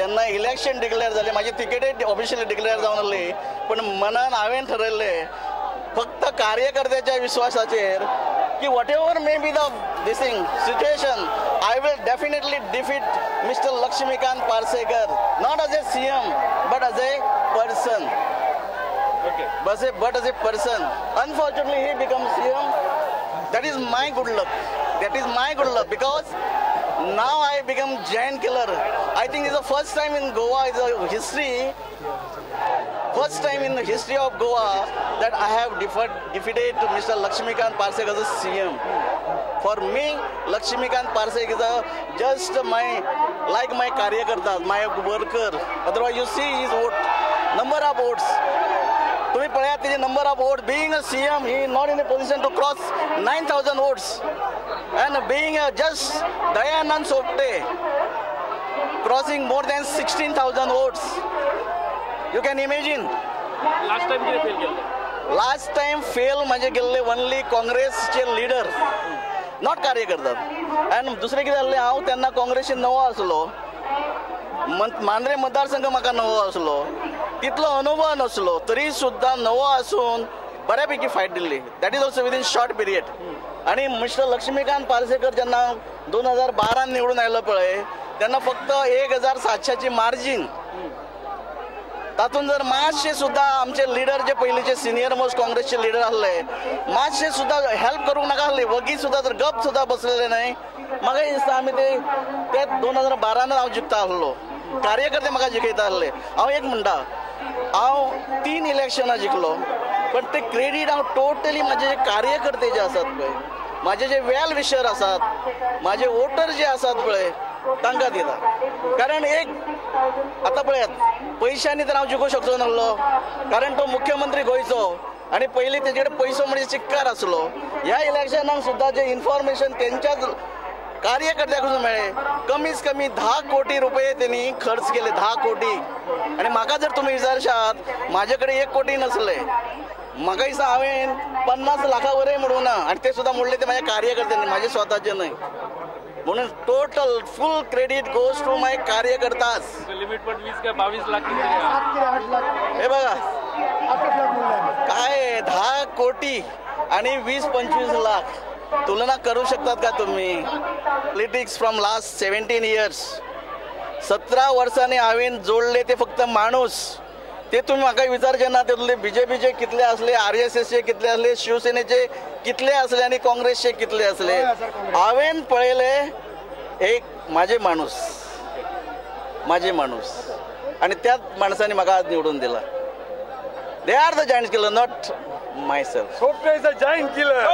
जेन्ना election declare जालें म्हाजी तिकेट ऑफिशियली डिक्लेअर जावन आसली पण मनान हांवें ठरयल्लें फक्त कार्यकर्त्याच्या विश्वासाचेर की what ever may be the this thing situation I will definitely defeat Mr. Lakshmikant Parsekar, not as a CM, but as a person. Okay. But as a person. Unfortunately, he becomes CM. That is my good luck. That is my good luck because now I become giant killer. I think it's the first time in Goa, it's a history. First time in the history of Goa that I have defeated Mr. Lakshmikant Parsekar as a CM. For me, Lakshmikant Parsekar is just my karyakartas, my worker. Otherwise, you see his vote, number of votes. तुम्ही पळयात तेजे number of votes. Being a CM, he is not in a position to cross 9,000 votes. And being just Dayanand Sopte, crossing more than 16,000 votes. You can imagine. Last time किती fail केले? Last time fail म्हणजे गेल्ले only काँग्रेसचे leader, not कार्यकर्ता. आणि दुसरे कितें जाल्लें हांव तेन्ना काँग्रेसीन नवो आसलो, मांद्रे मतदारसंघ म्हाका नवो आसलो, तितलो अनुभव नासलो, तरी सुद्दां नवो आसून बऱ्यापैकी fight Delhi. That is also within short period. आणि मिस्टर लक्ष्मीकांत पार्सेकर जेन्ना 2012 निवडून आयलो पळय तेन्ना फक्त 1,700ची मार्जीन. तातून जर मातशे सुद्दां आमचे लिडर जे पयलींचे सिनियर मोस्ट काँग्रेसचे लिडर आसले मातशे सुद्दां हेल्प करूंक नाका आसली, वगी सुद्दां जर गप सुद्दां बसलेले न्हय, म्हाका दिसता आमी ते 2012 हांव जिखता आसलो, कार्यकर्ते म्हाका जिखयता आसले. हांव एक म्हणटा, हांव 3 इलेक्शनां जिखलो पण ते क्रेडीट हांव टोटली म्हाजे जे कार्यकर्ते जे आसात पळय, म्हाजे जे वेल विशर आसात, म्हाजे वोटर जे आसात पळय तांकां दिता. कारण एक आतां पळयात पयशांनी तर हांव जिखूंक शकचो नासलो, कारण तो मुख्यमंत्री गोंयचो आणि पयलीं तेजे कडेन पयसो म्हणजे चिक्कार आसलो. ह्या इलेक्शनाक सुद्दां जे इन्फॉर्मेशन तेंच्याच कार्यकर्त्याक मेळ्ळें, कमीच कमी 10 कोटी रुपये त्यांनी खर्च केले, 10 कोटी. आणि म्हाका जर तुम्ही विचारशात म्हाजे कडेन 1 कोटी नसले, म्हाका दिसता हांवें 50 लाखा वरय म्हणूं ना, आणि ते सुद्दां म्हणले ते म्हाज्या कार्यकर्त्यांनी, म्हाजे स्वताचे न्हय. म्हणून total full credit goes to my कार्यकर्तास. लिमिट पण 20 का 22 लाख हे बघा काय 10 कोटी आणि 20-25 लाख तुलना करू शकतात का तुम्ही? पॉलिटिक्स फ्रॉम लास्ट 17 इयर्स, 17 वर्सांनी हांवें जोडले ते फक्त माणूस. ते तुम्ही म्हाका विचारचे ना तेतले बीजेपीचे कितले असले, RSSचे कितले असले, शिवसेनेचे कितले असले आणि काँग्रेसचे कितले असले. हांवें पळयले एक माझे माणूस आणि त्याच माणसाने म्हाका आज निवडून दिला. They are the giant killer, not my self. Sopte is a giant killer.